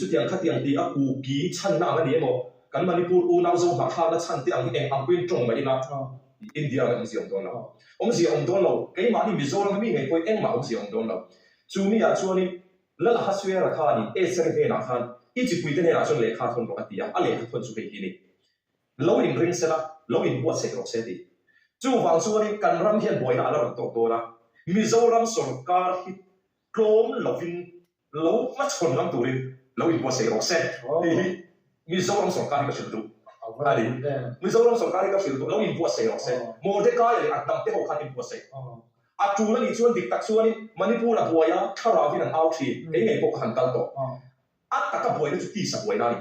จุดอย่างขัดอย่างตีกูกีชันหน้ามันนี่โมกันมันนี่พูดน้ำโซ่มาข้าวแล้วชันที่อังเองอังเป็นตรงไปนะอินเดียมันเสียงโดนเราเสียงโดนเราไอ้มานี่มิโซรัมมีไงพอยเองมาเสียงโดนเราช่วงนี้ช่วงนี้แล้วฮัสเวราคานี่เสร็จเลยนะคันอีจิคุยเตเนี่ยช่วงเลขาทนปกติอะไรทนสุดที่นี่เราอินริงเสร็จละเราอินบัวเสร็จหรอกเสร็จดีจู่ฟังช่วงนี้กันรำเฮียนบ่อยนะเราตกตัวละมิโซรัมสุรการฮิตโกลมเราฟินเรามาชนลำตัวนี้เราอินบัวเสร็จหรอกเสร็จมิโซรัมสุรการก็เชื่อดูอะไรมิโซรัมสุรการก็เชื่อดูเราอินบัวเสร็จหรอกเสร็จโมเดก้าเลยอัดนำเตะหัวขันอินบัวเสร็จจูนั่นนี่ชวนดิกตักชวนนี่มันนี่พูดนะบัวยาถ้าเราที่นั่นเอาทีไอ้ไงพวกหันตันโตตะกับบัวนี่จุดที่สักบัวนั่น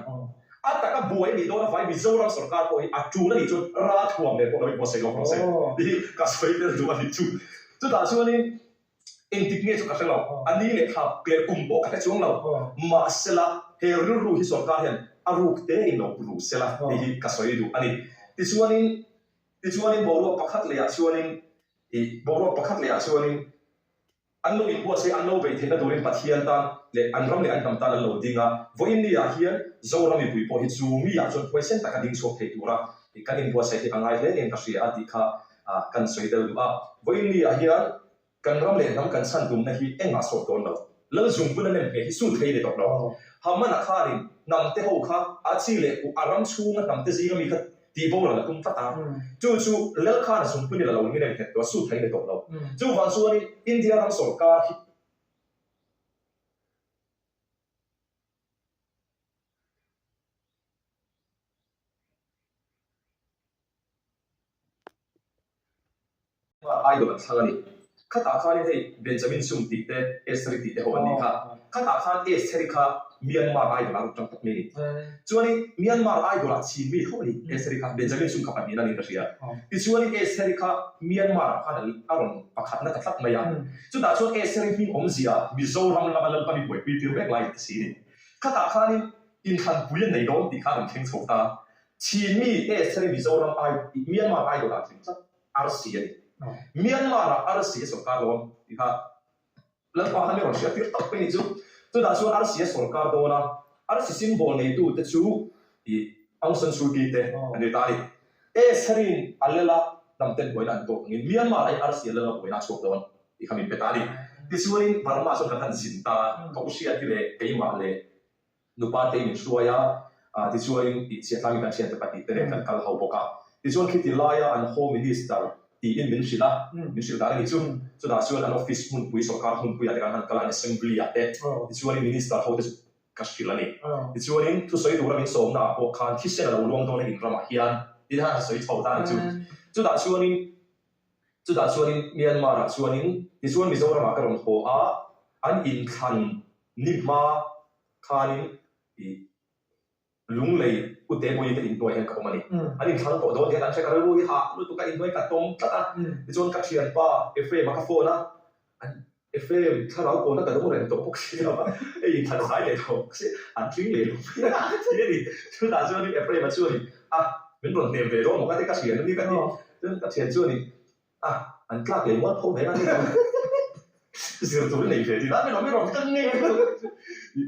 ตะกับบัวนี่โดนไฟมิโซรัมสุรการบัวจูนั่นนี่ชวนราทวมเนี่ยพวกเราอินบัวเสร็จหรอกเสร็จนี่ก็สวยเลยดูอันนี้จุดแต่ชวนนี่อินทิกเนี่ยจุดกันเราอันนี้เนี่ยครับเกลียดกลุ่มโบกันช่วงเรามาเสละเฮรูที่สุรการเห็นอารุกเตอินเราปลุกเสละนี่ก็สวยดูอันนี้ที่ชวนนี่บอกว่าประคัตเลยชวนนี่บอกว่าประคัตเลยชวนนี่อันนู้นอินบัวเสอันนู้นไปเห็นตัวนี้ปัจเจียนตาเลยอันรำเลยอันทำตาเราดิ้งอ่ะวันนี้อ่ะเฮียโจรามีปุยพอฮิจูมีอ่ะจนพอเส้นตะกันดิ้งโชว์เทตัวละกันอินบัวเสที่อังไงเลยเองก็เสียอดีค่ะกันสวยเดียวดูอ่ะวันนี้อ่ะเฮียกันรำเลยน้ำกันสั่นดุมนะฮีเอ็งมาสดโดนเราแล้วจุ่มปุ่นนั่นเองที่สู้เทเลยตกเราหามันนักข่ารินำเตะหัวข้าอาชีพเลยกูอารมณ์ชูงนำเตะซีก็มีกันตีโบราณตุ้มตาจู่เลิกข้าสุ่มปุ่นนี่เราไม่ได้เห็นตัวสู้เทเลยตกเราจู่วันส่วนนี้อินเดียทำสงครามไอดอลทั้งนี้ข้าตาข้านี่ให้เบนจามินซุมติเตเอสริติเตหัวนี้ค่ะข้าตาข้าเอสริค่ะเมียนมาไอดอลเราจังตักมีส่วนนี้เมียนมาไอดอลชีมีหัวนี้เอสริค่ะเบนจามินซุมขับมีนั่นนี่ก็เสียที่ส่วนนี้เอสริค่ะเมียนมาข้านั้นอารมณ์ประคับนั่นตักไม่ยังส่วนแต่ส่วนเอสริมีอมเสียมิโซรัมลาบัลปานิป่วยปีที่เรียกไล่สีนี่ข้าตาข้านี่อินทันปุยในโดนที่ข้านั้นเข่งโซตาชีมีเอสริมิโซรัมไอเมียนมาไอดอลจริงจังอาร์เซียเมียนมาร์อาร์เซียสงครามโดนอีกครับแล้วพอฮันนี่เราเชื่อที่ตักเป็นจู่ตัวด่าส่วนอาร์เซียสงครามโดนนะอาร์เซียซิมโบลในตู้แต่จู่อีอังสันสูกีเตอันนี้ตาดิสรินอัลเลล่านำเต็นบอยนั่นตัวงี้เมียนมาร์ไออาร์เซียเรื่องบอยนั่นสกโดนอีกคำนี้เป็นตาดิที่ส่วนนี้บาร์มาส่วนกันสินตาเขาเชื่อที่เลยเกี่ยมาเลยนุปาเตมิชัวยาที่ส่วนนี้เสียทางการเชื่อที่ปฏิเตเรกันกัลฮาวบกาที่ส่วนคิดที่ลายอันโฮมินิสเตอร์ที่อินมินชิลาได้นี่จุ่มสุดาส่วนอันออฟฟิศมุนปุยสงครามมุนปุยอะไรกันกันอันเซมบลีอะเตที่ส่วนนี้มินิสเตอร์เขาจะกัสกิลานี่ที่ส่วนนี้ทุกส่วนตัวเรามีสองนะโอคานที่เสร็จแล้วรวมตัวในอินรามาฮิยันที่ท่านส่วนที่เขาได้จุ่มสุดาส่วนนี้เมียนมาส่วนนี้ที่ส่วนมิโซรามากระดมโฮอาอันอินคันนิมาคานิลุงเลยอุตเตบอยกันอินตัวเองกับมันนี่อันนี้ทั้งตัวโดนที่นั่นใช้การรู้ที่หารู้ตัวกันอินด้วยกันตรงกันที่จนกัดเชียนป้าเอฟเอมาคาโฟนะเอฟเอถ้าเราโกนก็ต้องเรียนตัวพวกที่เราไอ้ทันสายเลยตัวอันทิ้งเลยที่นี่ช่วยด่าช่วยนี่เอฟเอมาช่วยเป็นหล่นเต็มเลยร้องมันก็ได้กัดเชียนนี่ก็ที่จนกัดเชียนช่วยนี่อันกล้าเกยวัดพวกไหนนั่นนี่เสียตัวนี่เลยที่นั่นไม่ร้องกันนี่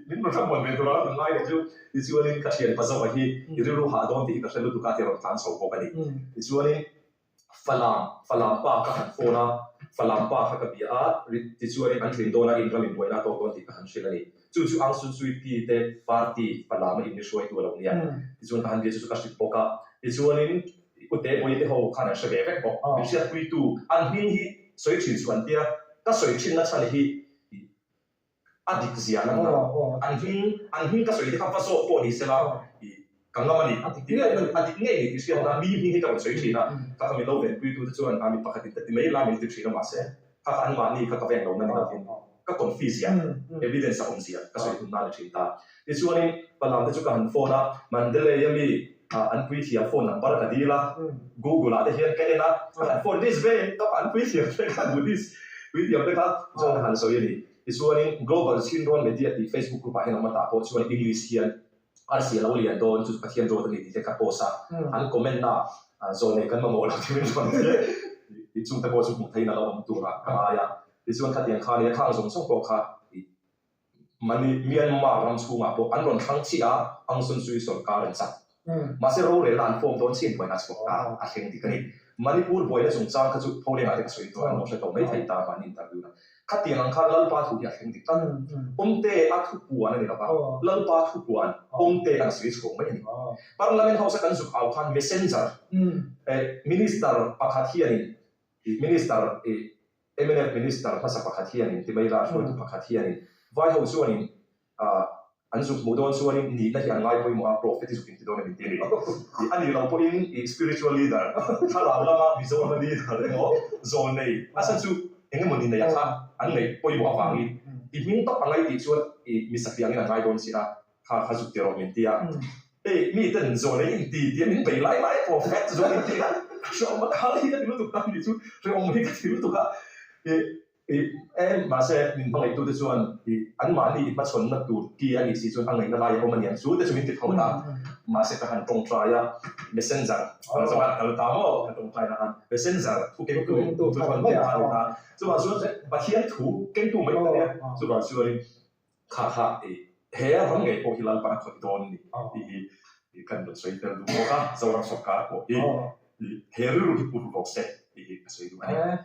นี่มันทำวันเป็นตัวเราง่ายเลยจู่ที่ส่วนนี้กัดเชียนภาษาว่าที่รู้หาโดนที่กัดเชียนรู้ตัวกันที่เราทานส่งไปนี่ที่ส่วนนี้ฝรั่งป้าก็หันโฟนะฝรั่งป้าเขาก็บีอาที่ส่วนนี้อันที่โดนอินทรัมอินไว้นะตัวคนที่ก็หันเชียนนี่จู่อังสุนสุยที่เตปาร์ตี้ฝรั่งมันอินช่วยตัวเราเนี่ยที่ส่วนหันเดียวจู่กัดสิบปกะที่ส่วนนี้อุตเตบอยที่เขาขันเฉลี่ยไปบอกวิเชียรคุยตู้อันนี้สวยชิ้นส่วนเดียวก็สวยชิ้นนั้นใช่ที่อดีตเสียนั่นนะอันนี้ก็สวยที่เขาผสมปนอีเสละกังก็มันนี่อดีตเนี่ยที่เสียนั่นมีที่เขาสวยชิ้นนะถ้าเขาไม่รู้เป็นคุยตู้ที่ส่วนอันนี้ปกติแต่ไม่ละมีที่ชิ้นนั้นมาเสียถ้าอันมานี่เขาก็แบ่งลงนั่นนี่ก็คนฟิสิกส์ evidence สังเสียก็สวยทุกนั่นชิ้นตาที่ส่วนนี้พลังที่จุกันโฟนะมันเดลยังมีอันคุยที่โฟนนัมเบอร์ก็ดีละ Google อะไรเฮียนแค่นั้นโฟนดิสเว่ก็อันคุยที่แค่กันดูดิสคุยที่อะไรก็จงหันสวยนี่ที่ส่วนนี้ global ชิ้นโดนmedia ที่ Facebook กลุ่มให้เรามาตาโพสส่วน English เฮียนอาร์เซียเราเรียนโดนจุดประเทียนโดนที่ที่เขาโพสอันคอมเมนต์นะโซนนี้กันมาโมเราที่เป็นคนที่จุดตะโพสมุทไทยนั่นเราตัวละก็มาอย่างที่ส่วนขัดยังข้าเนี่ยข้างส่งก็ข้า mani Myanmar ram chunga po an ron thang chi a ang sun sui sarkar an chat ma se ro re lan form don chin point a chok a theng ti kani Manipur boy na chung chang kha chu phole ma te soi to an se to mai thai ta ban interview na khati ang kha lal pa thu ya theng ti tan omte a thu puan ani la ba lal pa thu puan omte an sui chok mai ni parliament house kan zu au khan messenger minister pakhat hi ani minister MNF minister masa pakhat hi ani ti mai ra so pakhat hi ani vai ho chu ani an zu modon chu ani ni na hi an ngai poi mo a prophet zu kin ti don ani ti ani lo po in spiritual leader thala lama visual leader ngo zone nei asa chu enge mo ni na ya kha an nei poi mo awangi ti min to angai ti chu mi sakriang ina ngai don si a kha zu ti ro min ti a mi ten zone in ti ti min bei lai mai prophet zone in ti a so ma khali da lu tu ta ni chu re ong ni ka ti lu tu ka mà sẽ mình phong tu cho anh thì anh mà đi bắt xuân nó tu kia anh thì xuân anh này nó lại có mình nhận số để cho mình tiếp theo ta mà sẽ phải hành động trai á messenger là sao bạn kalau tahu hành động trai là anh messenger tu cái tu phần cái hành động ta cho bạn xuân bắt hiện thủ cái tu mấy cái này cho bạn xuân khá khá hè không ngày có hilal bạn khởi đòn thì cần được xây dựng đúng không á sau đó sọc cá của thì hè rồi thì bút bọc sẽ thì xây dựng này